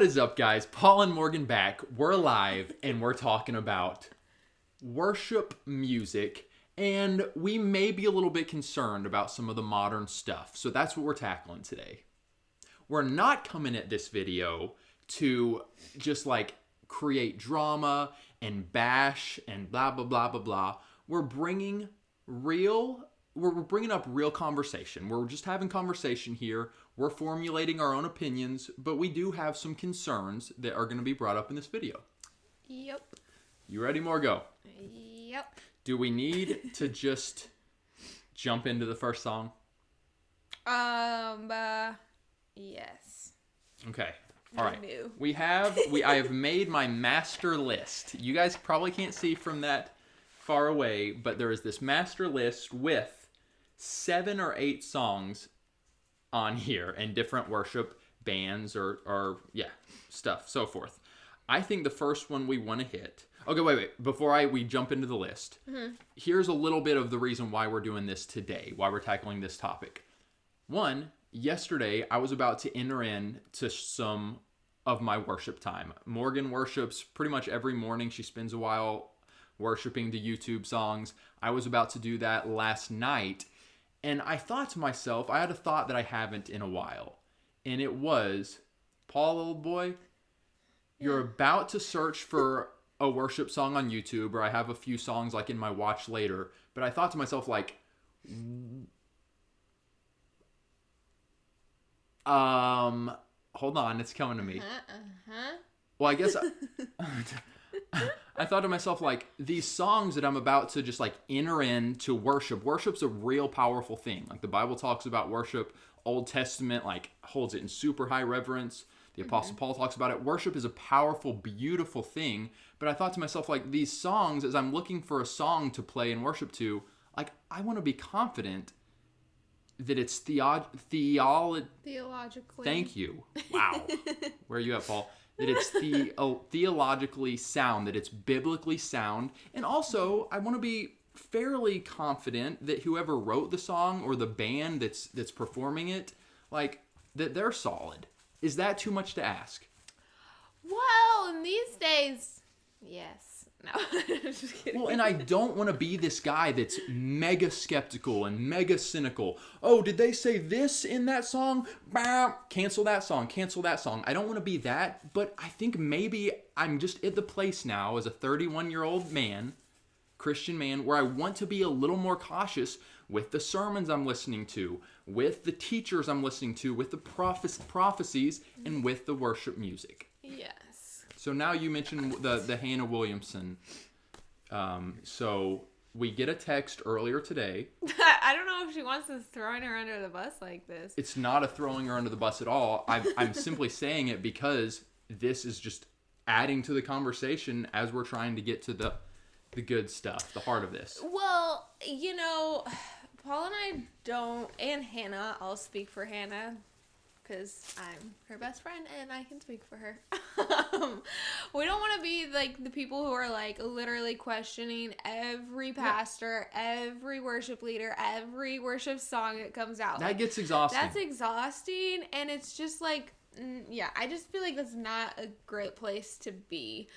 What is up, guys? Paul and Morgan back. We're live, and we're talking about worship music, and we may be a little bit concerned about some of the modern stuff, so that's what we're tackling today. We're not coming at this video to just like create drama and bash and blah, blah, blah, blah, blah. We're bringing up real conversation. We're just having conversation here. We're formulating our own opinions, but we do have some concerns that are going to be brought up in this video. Yep. You ready, Morgo? Yep. Do we need to just jump into the first song? Yes. Okay. All right. I have made my master list. You guys probably can't see from that far away, but there is this master list with 7 or 8 songs on here and different worship bands or stuff, so forth. I think the first one we want to hit. Okay, wait. Before we jump into the list, here's a little bit of the reason why we're doing this today, why we're tackling this topic. One, yesterday I was about to enter into some of my worship time. Morgan worships pretty much every morning. She spends a while worshiping the YouTube songs. I was about to do that last night, and I thought to myself, I had a thought that I haven't in a while, and it was, Paul, old boy, you're about to search for a worship song on YouTube, or I have a few songs like in my watch later, but I thought to myself, like, hold on, it's coming to me. Well, I guess I thought to myself, like, these songs that I'm about to just like enter into worship's a real powerful thing. Like the Bible talks about worship, Old Testament like holds it in super high reverence. The Apostle Paul talks about it. Worship is a powerful, beautiful thing. But I thought to myself, like, these songs, as I'm looking for a song to play and worship to, like, I want to be confident that it's theologically. Thank you. Wow. Where are you at, Paul? That it's theologically sound, that it's biblically sound. And also, I want to be fairly confident that whoever wrote the song or the band that's performing it, like, that they're solid. Is that too much to ask? Well, in these days, yes. No, just kidding. Well, and I don't want to be this guy that's mega skeptical and mega cynical. Oh, did they say this in that song? Bah, cancel that song. I don't want to be that, but I think maybe I'm just at the place now as a 31-year-old man, Christian man, where I want to be a little more cautious with the sermons I'm listening to, with the teachers I'm listening to, with the prophecies, and with the worship music. Yes. So now you mentioned the Hannah Williamson. So we get a text earlier today. I don't know if she wants us throwing her under the bus like this. It's not a throwing her under the bus at all. I'm simply saying it because this is just adding to the conversation as we're trying to get to the good stuff, the heart of this. Well, you know, Paul and I don't, and Hannah, I'll speak for Hannah, because I'm her best friend and I can speak for her. We don't want to be like the people who are like literally questioning every pastor, every worship leader, every worship song that comes out. That gets exhausting. That's exhausting, and it's just like, I just feel like that's not a great place to be,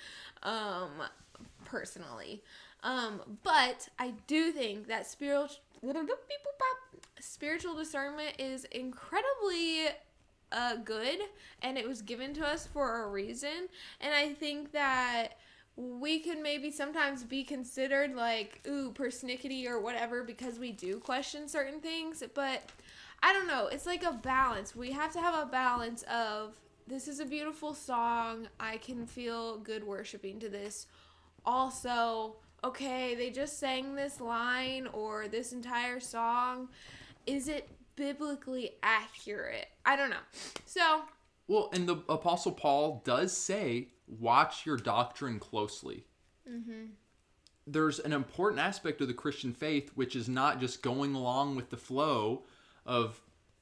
personally. But I do think that spiritual discernment is incredibly good, and it was given to us for a reason. And I think that we can maybe sometimes be considered like, persnickety or whatever because we do question certain things, but I don't know, it's like a balance. We have to have a balance of, this is a beautiful song, I can feel good worshiping to this. Also, okay, they just sang this line or this entire song, is it biblically accurate? I don't know. So, well, and the Apostle Paul does say, watch your doctrine closely. There's an important aspect of the Christian faith, which is not just going along with the flow of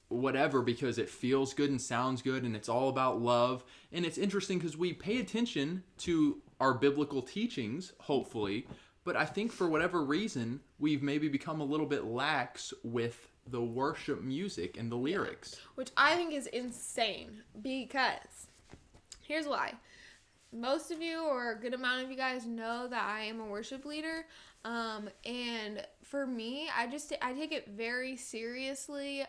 whatever because it feels good and sounds good and it's all about love. And it's interesting because we pay attention to our biblical teachings, hopefully, but I think for whatever reason, we've maybe become a little bit lax with the worship music and the lyrics. Which I think is insane because Here's why. Most of you, or a good amount of you guys, know that I am a worship leader. And for me, I take it very seriously,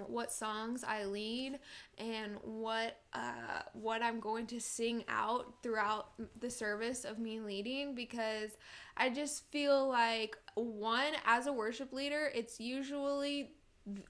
what songs I lead and what I'm going to sing out throughout the service of me leading, because I just feel like, one, as a worship leader, it's usually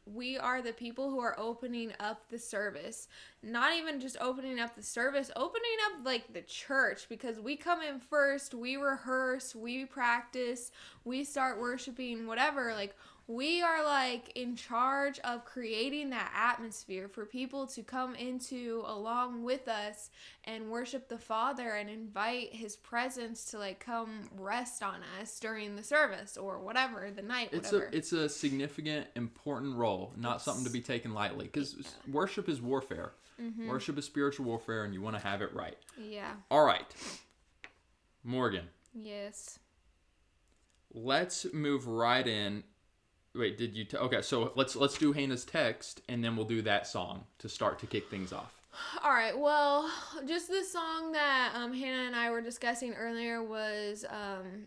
we are the people who are opening up the service. Not even just opening up the service, opening up like the church, because we come in first, we rehearse, we practice, we start worshiping, whatever. Like, we are like in charge of creating that atmosphere for people to come into along with us and worship the Father and invite his presence to like come rest on us during the service or whatever, the night, whatever. It's a significant, important role, not something to be taken lightly, because worship is warfare. Mm-hmm. Worship is spiritual warfare, and you want to have it right. Yeah. All right. Morgan. Yes. Let's move right in. Wait, did you... okay, so let's do Hannah's text, and then we'll do that song to start to kick things off. All right, well, just the song that Hannah and I were discussing earlier was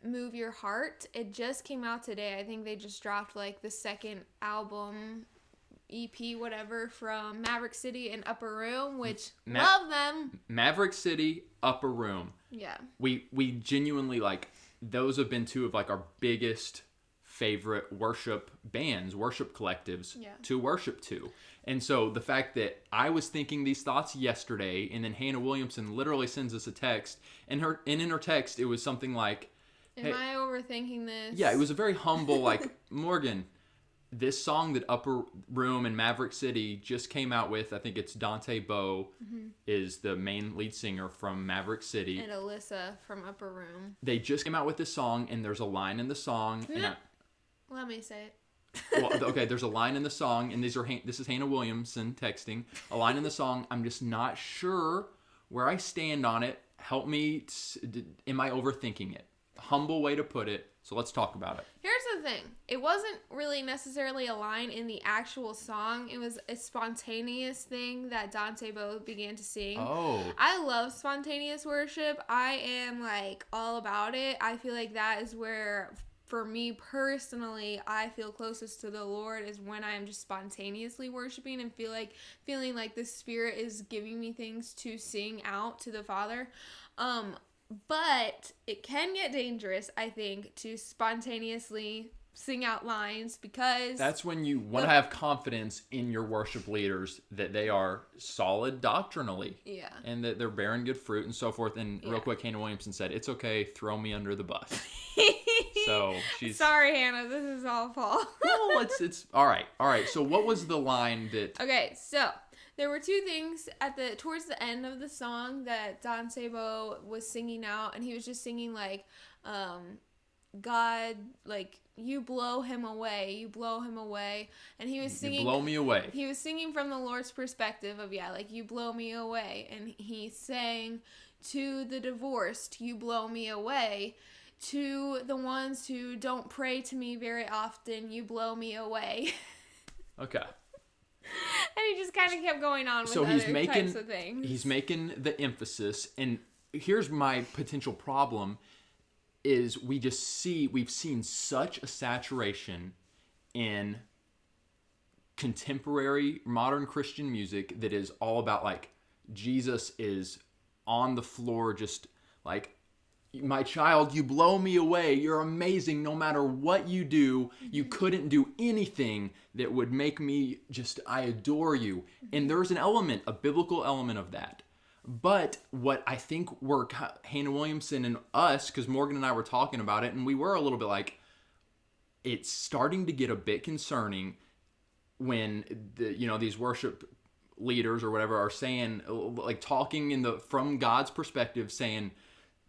Move Your Heart. It just came out today. I think they just dropped, like, the second album, EP, whatever, from Maverick City and Upper Room, which, love them. Maverick City, Upper Room. Yeah. We genuinely, like, those have been two of, like, our biggest favorite worship bands, worship collectives to worship to. And so the fact that I was thinking these thoughts yesterday, and then Hannah Williamson literally sends us a text, and in her text it was something like, Am I overthinking this? Yeah, it was a very humble, like, Morgan, this song that Upper Room and Maverick City just came out with, I think it's Dante Bowe is the main lead singer from Maverick City. And Alyssa from Upper Room. They just came out with this song, and there's a line in the song. Let me say it. Well, okay, there's a line in the song, and this is Hannah Williamson texting. A line in the song, I'm just not sure where I stand on it. Help me. Am I overthinking it? Humble way to put it. So let's talk about it. Here's the thing. It wasn't really necessarily a line in the actual song. It was a spontaneous thing that Dante Bowe began to sing. Oh. I love spontaneous worship. I am, like, all about it. I feel like that is where, for me personally, I feel closest to the Lord, is when I am just spontaneously worshiping and feeling like the Spirit is giving me things to sing out to the Father. But it can get dangerous, I think, to spontaneously sing out lines, because that's when you want to have confidence in your worship leaders that they are solid doctrinally. Yeah. And that they're bearing good fruit and so forth. And real quick, Hannah Williamson said, "It's okay, throw me under the bus." So she's... Sorry, Hannah, this is all fault. No, it's all right. All right. So what was the line that... Okay, so there were two things towards the end of the song that Dante Bowe was singing out, and he was just singing like, God, like, you blow him away, and he was singing, you blow me away. He was singing from the Lord's perspective of, like, you blow me away, and he sang, to the divorced, you blow me away, to the ones who don't pray to me very often, you blow me away. Okay. And he just kind of kept going on with other types of things. He's making the emphasis, and here's my potential problem, is we've seen such a saturation in contemporary modern Christian music that is all about, like, Jesus is on the floor just like, my child, you blow me away. You're amazing. No matter what you do, you couldn't do anything that would make me I adore you. And there's a biblical element of that. But what I think Hannah Williamson and us, because Morgan and I were talking about it, and we were a little bit like, it's starting to get a bit concerning when these worship leaders or whatever are saying, like, talking from God's perspective, saying,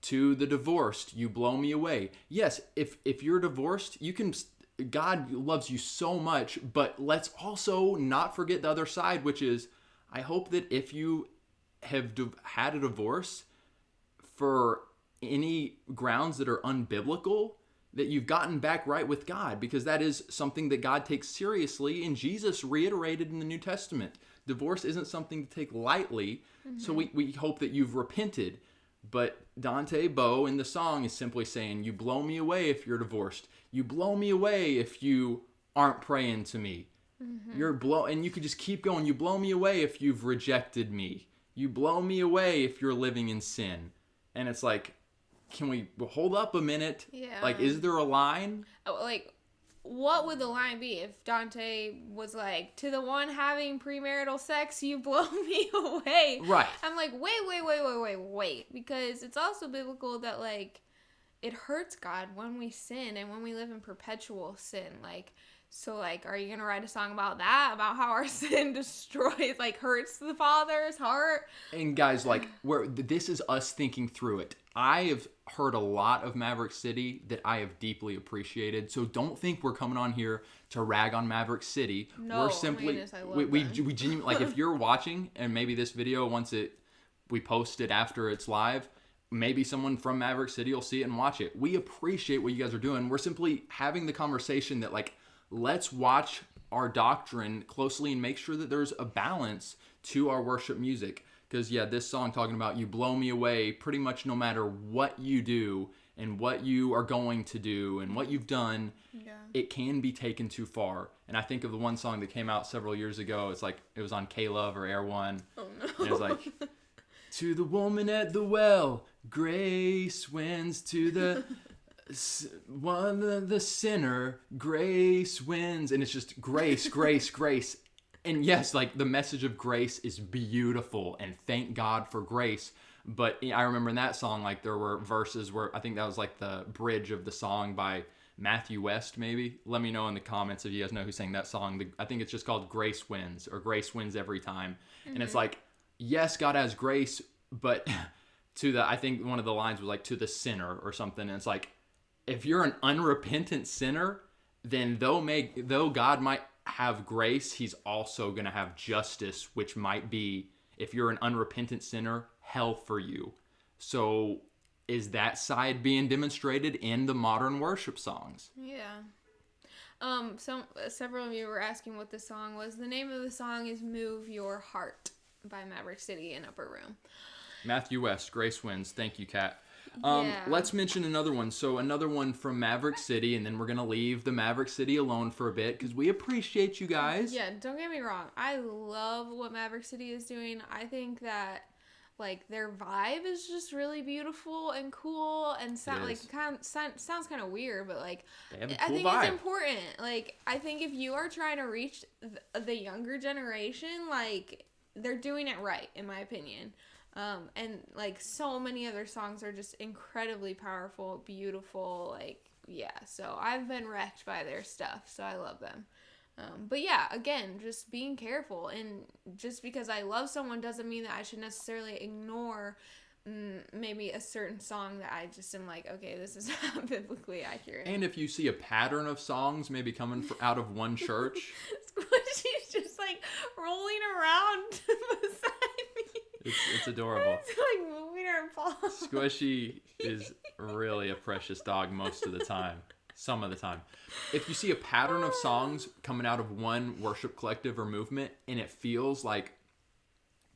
to the divorced, you blow me away. Yes, if you're divorced, God loves you so much, but let's also not forget the other side, which is, I hope that if you have had a divorce for any grounds that are unbiblical, that you've gotten back right with God, because that is something that God takes seriously, and Jesus reiterated in the New Testament. Divorce isn't something to take lightly. So we hope that you've repented. But Dante Bo in the song is simply saying, you blow me away if you're divorced. You blow me away if you aren't praying to me. And you could just keep going. You blow me away if you've rejected me. You blow me away if you're living in sin. And it's like, can we hold up a minute? Yeah. Like, is there a line? Like, what would the line be if Dante was like, to the one having premarital sex, you blow me away? Right. I'm like, wait. Because it's also biblical that, like, it hurts God when we sin and when we live in perpetual sin. Like, so, like, are you going to write a song about that? About how our sin destroys, like, hurts the Father's heart? And guys, like, this is us thinking through it. I have heard a lot of Maverick City that I have deeply appreciated. So don't think we're coming on here to rag on Maverick City. No, we're simply, my goodness, I love we them. genuinely, like, if you're watching and maybe this video, we post it after it's live, maybe someone from Maverick City will see it and watch it. We appreciate what you guys are doing. We're simply having the conversation that, like, let's watch our doctrine closely and make sure that there's a balance to our worship music. Because, yeah, this song talking about you blow me away pretty much no matter what you do and what you are going to do and what you've done, it can be taken too far. And I think of the one song that came out several years ago. It's like, it was on K-Love or Air One. Oh, no. And it was like, to the woman at the well, grace wins. To the the sinner, grace wins. And it's just grace, grace, grace. And yes, like, the message of grace is beautiful, and thank God for grace. But I remember in that song, like, there were verses where I think that was like the bridge of the song by Matthew West, maybe. Let me know in the comments if you guys know who sang that song. I think it's just called Grace Wins, or Grace Wins Every Time. And it's like, yes, God has grace, but I think one of the lines was like, to the sinner or something. And it's like, if you're an unrepentant sinner, then though God might have grace, he's also going to have justice, which might be, if you're an unrepentant sinner, hell for you. So is that side being demonstrated in the modern worship songs? Yeah. Several of you were asking what the song was. The name of the song is Move Your Heart by Maverick City in Upper Room. Matthew West, Grace Wins. Thank you, Kat. Yeah. Let's mention another one. So another one from Maverick City, and then we're going to leave the Maverick City alone for a bit because we appreciate you guys. Yeah, don't get me wrong. I love what Maverick City is doing. I think that, like, their vibe is just really beautiful and cool and sounds kind of weird, but, like, They have a I cool think vibe. it's important. Like, I think if you are trying to reach the younger generation, like, they're doing it right, in my opinion. And, like, so many other songs are just incredibly powerful, beautiful, like, yeah. So I've been wrecked by their stuff, so I love them. But yeah, again, just being careful. And just because I love someone doesn't mean that I should necessarily ignore maybe a certain song that I just am like, okay, this is not biblically accurate. And if you see a pattern of songs maybe coming out of one church. Squishy's just, like, rolling around beside me. It's adorable. It's like moving her paw. Squishy is really a precious dog most of the time. Some of the time. If you see a pattern of songs coming out of one worship collective or movement, and it feels like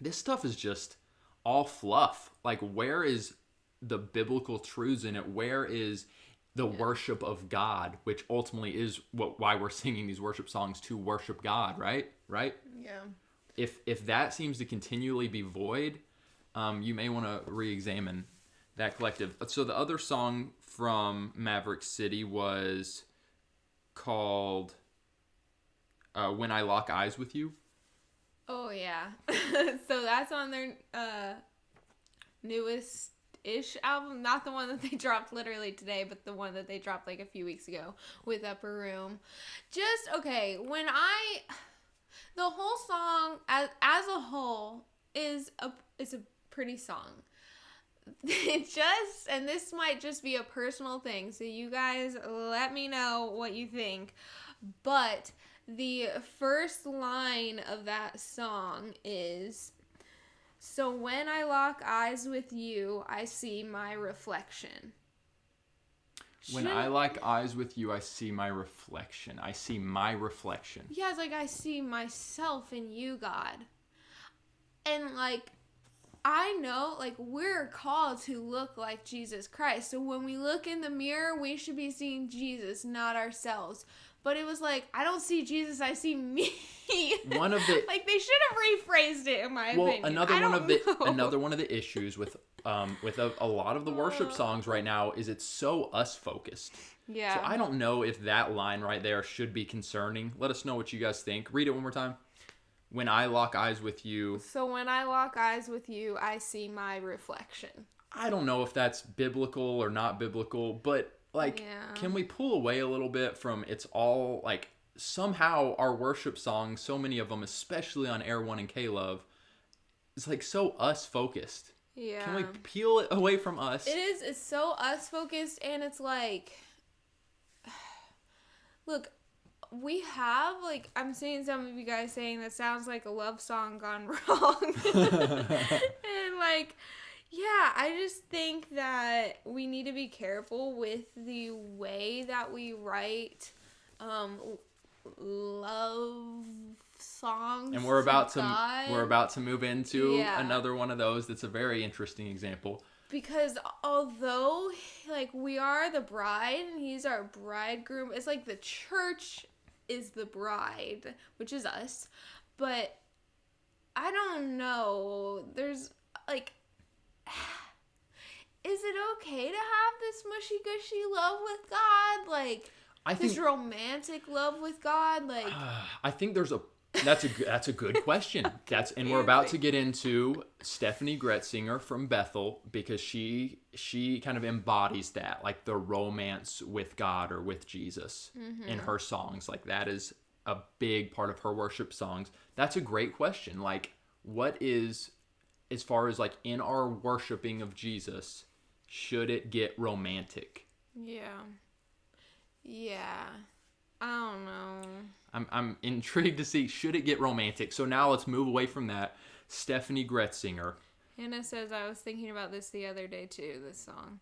this stuff is just all fluff. Like, where is the biblical truths in it? Where is the worship of God, which ultimately is why we're singing these worship songs, to worship God, right? Right? Yeah. If that seems to continually be void, you may want to re-examine that collective. So the other song from Maverick City was called When I Lock Eyes With You. Oh, yeah. So that's on their newest-ish album. Not the one that they dropped literally today, but the one that they dropped like a few weeks ago with Upper Room. Just, okay, the whole song as a whole is a pretty song. And this might just be a personal thing, so you guys let me know what you think. But the first line of that song is, so when I lock eyes with you, I see my reflection. When I lock eyes with you, I see my reflection. I see my reflection. Yeah, it's like I see myself in you, God. And, like, I know, like, we're called to look like Jesus Christ. So when we look in the mirror, we should be seeing Jesus, not ourselves. But it was like, I don't see Jesus, I see me. One of the like, they should have rephrased it, in my opinion. Another one of the issues with a lot of the worship songs right now is it's so us focused. Yeah. So I don't know if that line right there should be concerning. Let us know what you guys think. Read it one more time. When I lock eyes with you. So when I lock eyes with you, I see my reflection. I don't know if that's biblical or not biblical, but like, can we pull away a little bit from it's all like somehow our worship songs, so many of them, especially on Air One and K-Love, it's like so us focused. Yeah. Can we peel it away from us? It is. It's so us focused, and it's like, look, we have, like, I'm seeing some of you guys saying that sounds like a love song gone wrong. And, like, yeah, I just think that we need to be careful with the way that we write love songs. And we're about to move into another one of those that's a very interesting example. Because although, like, we are the bride and he's our bridegroom, it's like the church is the bride, which is us. But I don't know. There's, like, is it okay to have this mushy-gushy love with God? Like, this romantic love with God? Like, I think that's a good question. And we're about to get into Stephanie Gretzinger from Bethel, because she kind of embodies that, like the romance with God or with Jesus in her songs. Like, that is a big part of her worship songs. That's a great question. Like, what is, as far as like in our worshiping of Jesus, should it get romantic? Yeah. I don't know. I'm intrigued to see, should it get romantic? So now let's move away from that. Stephanie Gretzinger. Hannah says, I was thinking about this the other day too, this song.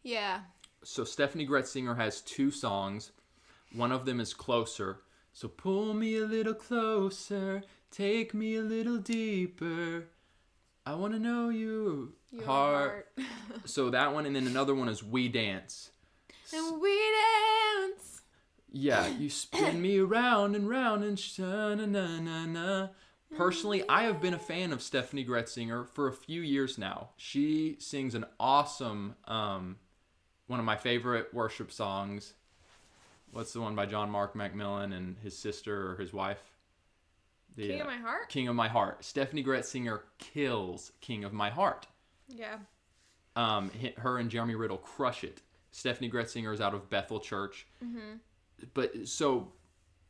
Yeah. So Stephanie Gretzinger has 2 songs. One of them is Closer. So pull me a little closer, take me a little deeper. I want to know your heart. So that one, and then another one is We Dance. And we dance. Yeah, you spin me around and round and sha-na-na-na-na. Personally, I have been a fan of Stephanie Gretzinger for a few years now. She sings an awesome, one of my favorite worship songs. What's the one by John Mark McMillan and his sister or his wife? King of My Heart? King of My Heart. Stephanie Gretzinger kills King of My Heart. Yeah. Her and Jeremy Riddle crush it. Stephanie Gretzinger is out of Bethel Church. Mm-hmm. But so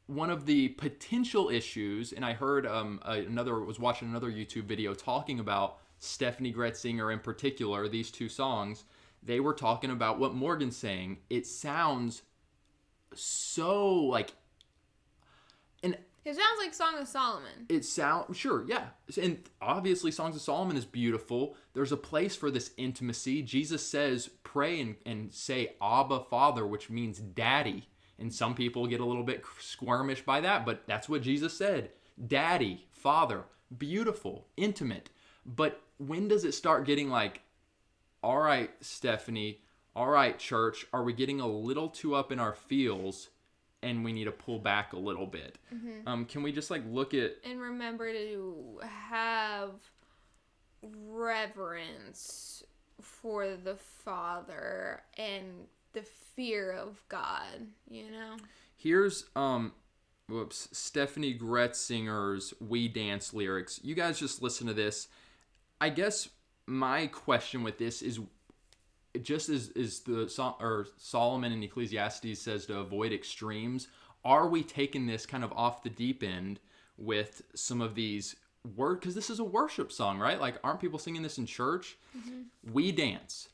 one of the potential issues, and I heard was watching another YouTube video talking about Stephanie Gretzinger in particular, these 2 songs. They were talking about what Morgan's saying. It sounds so like, and it sounds like Song of Solomon. Sure, yeah. And obviously Songs of Solomon is beautiful. There's a place for this intimacy. Jesus says, pray and say Abba, Father, which means daddy. And some people get a little bit squirmish by that, but that's what Jesus said. Daddy, Father, beautiful, intimate. But when does it start getting like, all right, Stephanie, all right, church, are we getting a little too up in our feels and we need to pull back a little bit? Mm-hmm. Can we just like look at... And remember to have reverence for the Father and the fear of God, you know? Here's Stephanie Gretzinger's We Dance lyrics. You guys just listen to this. I guess my question with this is, just as the song, or Solomon in Ecclesiastes says to avoid extremes, are we taking this kind of off the deep end with some of these words? Because this is a worship song, right? Like, aren't people singing this in church? Mm-hmm. We dance.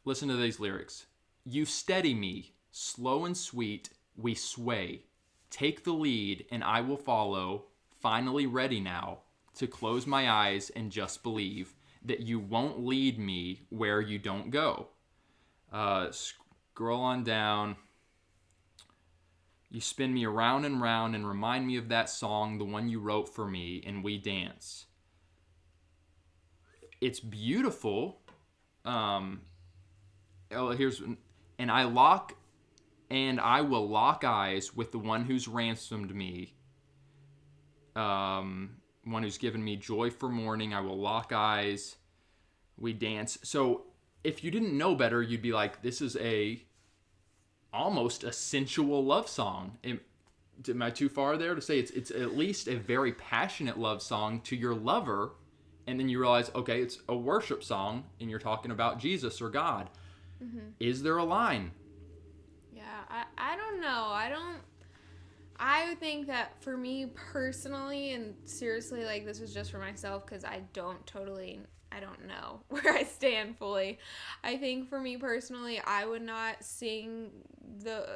Listen to these lyrics. You steady me, slow and sweet, we sway. Take the lead and I will follow, finally ready now to close my eyes and just believe that you won't lead me where you don't go. Scroll on down. You spin me around and round and remind me of that song, the one you wrote for me, and we dance. it's beautiful. Oh, here's and I will lock eyes with the one who's ransomed me. One who's given me joy for mourning. I will lock eyes. We dance. So if you didn't know better, you'd be like, this is almost a sensual love song. Am I too far there to say it's at least a very passionate love song to your lover? And then you realize, okay, it's a worship song and you're talking about Jesus or God. Mm-hmm. Is there a line? Yeah, I don't know. I think that for me personally, and seriously, like, this is just for myself because I don't know where I stand fully. I think for me personally, I would not sing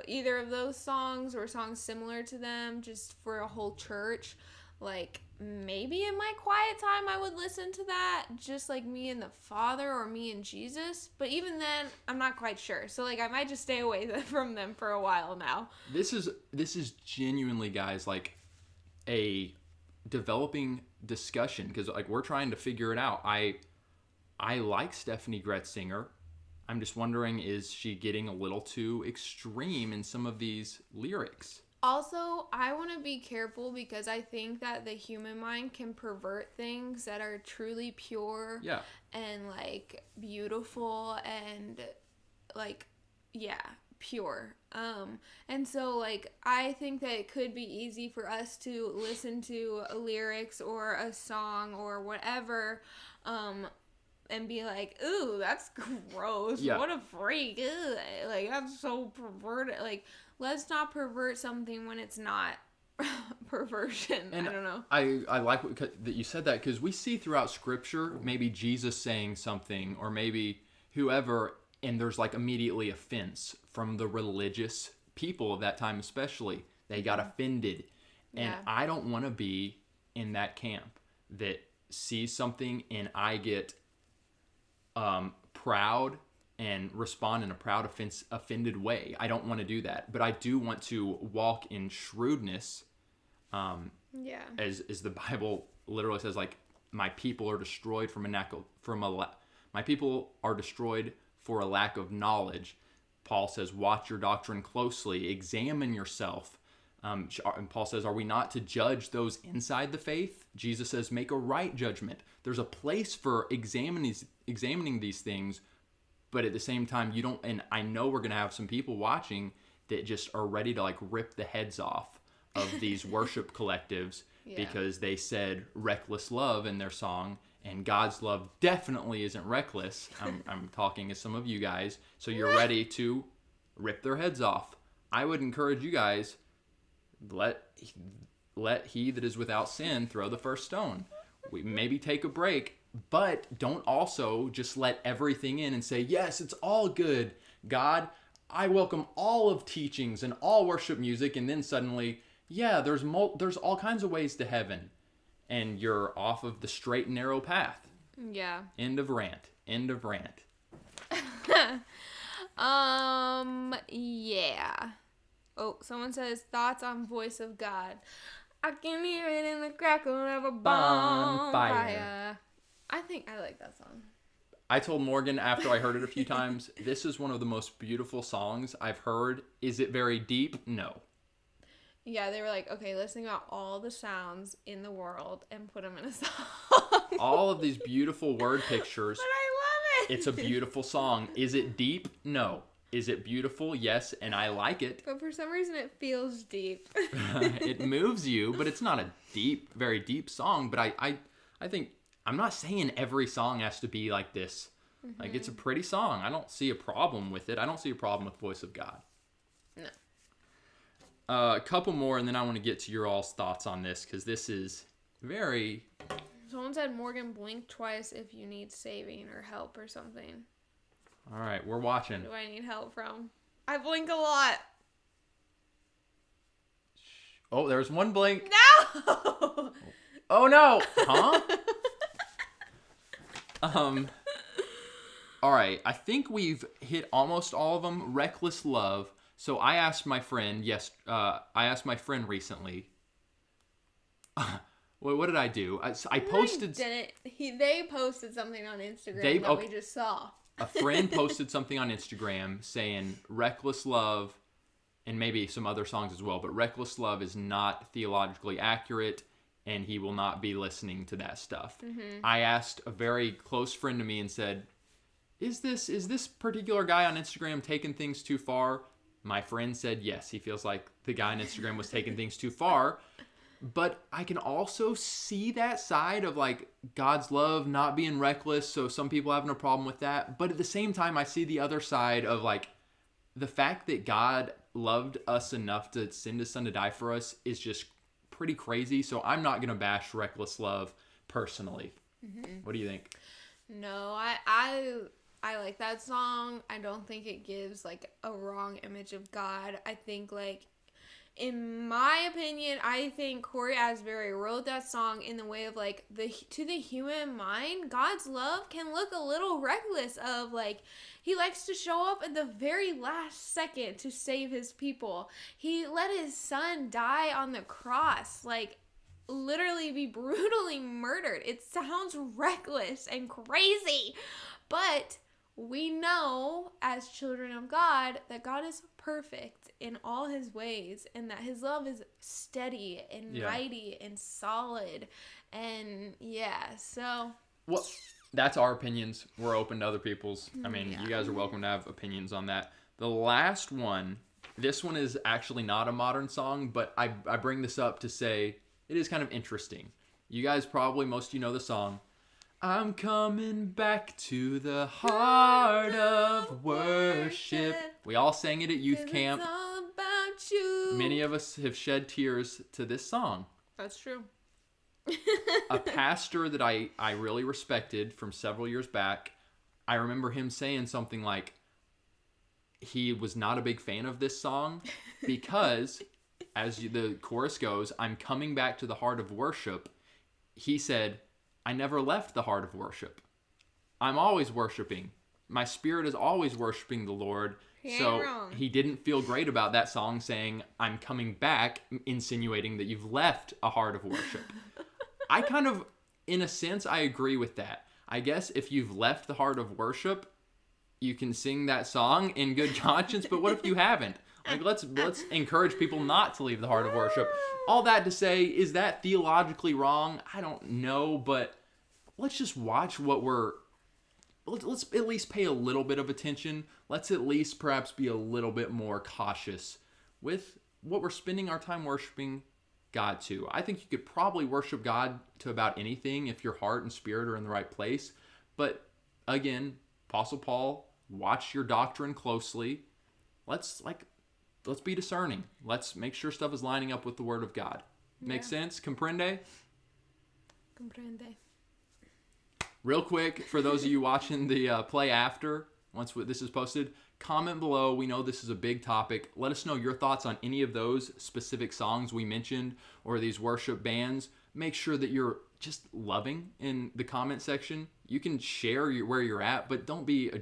either of those songs or songs similar to them just for a whole church. Like, maybe in my quiet time I would listen to that, just like me and the Father or me and Jesus. But even then, I'm not quite sure. So, like, I might just stay away from them for a while now. This is genuinely, guys, like a developing discussion because, like, we're trying to figure it out. I like Stephanie Gretzinger. I'm just wondering, is she getting a little too extreme in some of these lyrics? Also, I want to be careful because I think that the human mind can pervert things that are truly pure and, like, beautiful and, like, pure. And so, like, I think that it could be easy for us to listen to lyrics or a song or whatever, and be like, ooh, that's gross. Yeah. What a freak. Ew. Like, that's so perverted. Like, let's not pervert something when it's not perversion. And I don't know. I like that you said that because we see throughout Scripture maybe Jesus saying something or maybe whoever, and there's like immediately offense from the religious people of that time especially. They got offended. And I don't want to be in that camp that sees something and I get proud and respond in a proud, offended way. I don't want to do that. But I do want to walk in shrewdness. As the Bible literally says, like, my people are destroyed my people are destroyed for a lack of knowledge. Paul says, watch your doctrine closely, examine yourself. And Paul says, are we not to judge those inside the faith? Jesus says, make a right judgment. There's a place for examining these things, but at the same time, you don't, and I know we're going to have some people watching that just are ready to, like, rip the heads off of these worship collectives because they said reckless love in their song, and God's love definitely isn't reckless. I'm talking as some of you guys, so you're ready to rip their heads off. I would encourage you guys, let he that is without sin throw the first stone. We maybe take a break, but don't also just let everything in and say, yes, it's all good. God, I welcome all of teachings and all worship music, and then suddenly, there's all kinds of ways to heaven, and you're off of the straight and narrow path. Yeah. End of rant. Yeah. Oh, someone says, thoughts on Voice of God. I can hear it in the crackle of a bonfire. I think I like that song. I told Morgan after I heard it a few times, this is one of the most beautiful songs I've heard. Is it very deep? No. Yeah, they were like, okay, let's think about all the sounds in the world and put them in a song. All of these beautiful word pictures. But I love it. It's a beautiful song. Is it deep? No. Is it beautiful? Yes, and I like it. But for some reason, it feels deep. It moves you, but it's not a deep, very deep song. But I think, I'm not saying every song has to be like this. Mm-hmm. Like, it's a pretty song. I don't see a problem with it. I don't see a problem with Voice of God. No. A couple more, and then I want to get to your all's thoughts on this, because this is very... Someone said, Morgan, blink twice if you need saving or help or something. All right, we're watching. Who do I need help from? I blink a lot. Oh, there's one blink. No! Oh, no. Huh? All right, I think we've hit almost all of them. Reckless love. So I asked my friend, I asked my friend recently, what did I do? I posted. They posted something on Instagram we just saw. A friend posted something on Instagram saying Reckless Love, and maybe some other songs as well, but Reckless Love is not theologically accurate, and he will not be listening to that stuff. Mm-hmm. I asked a very close friend to me and said, is this particular guy on Instagram taking things too far? My friend said yes, he feels like the guy on Instagram was taking things too far. But I can also see that side of like God's love not being reckless, so some people having a problem with that. But at the same time, I see the other side of like the fact that God loved us enough to send his son to die for us is just pretty crazy. So I'm not going to bash reckless love personally. Mm-hmm. What do you think? No, I like that song. I don't think it gives like a wrong image of God. I think like, in my opinion, I think Corey Asbury wrote that song in the way of like to the human mind, God's love can look a little reckless of like, he likes to show up at the very last second to save his people. He let his son die on the cross, like literally be brutally murdered. It sounds reckless and crazy, but we know as children of God that God is perfect in all his ways and that his love is steady and mighty and solid. And so. Well, that's our opinions. We're open to other people's. I mean, you guys are welcome to have opinions on that. The last one, this one is actually not a modern song, but I bring this up to say it is kind of interesting. You guys probably, most of you know the song. I'm coming back to the heart of worship. We all sang it at youth camp. It's all about you. Many of us have shed tears to this song. That's true. A pastor that I really respected from several years back, I remember him saying something like he was not a big fan of this song because, the chorus goes, I'm coming back to the heart of worship. He said, I never left the heart of worship. I'm always worshiping. My spirit is always worshiping the Lord. He didn't feel great about that song saying, I'm coming back, insinuating that you've left a heart of worship. I kind of, in a sense, I agree with that. I guess if you've left the heart of worship, you can sing that song in good conscience, but what if you haven't? Like, let's encourage people not to leave the heart of worship. All that to say, is that theologically wrong? I don't know, but let's just watch let's at least pay a little bit of attention. Let's at least perhaps be a little bit more cautious with what we're spending our time worshiping God to. I think you could probably worship God to about anything if your heart and spirit are in the right place. But again, Apostle Paul, watch your doctrine closely. Let's be discerning. Let's make sure stuff is lining up with the Word of God. Make sense? Comprende? Comprende. Real quick, for those of you watching the play after, once this is posted, comment below. We know this is a big topic. Let us know your thoughts on any of those specific songs we mentioned or these worship bands. Make sure that you're just loving in the comment section. You can share where you're at, but don't be a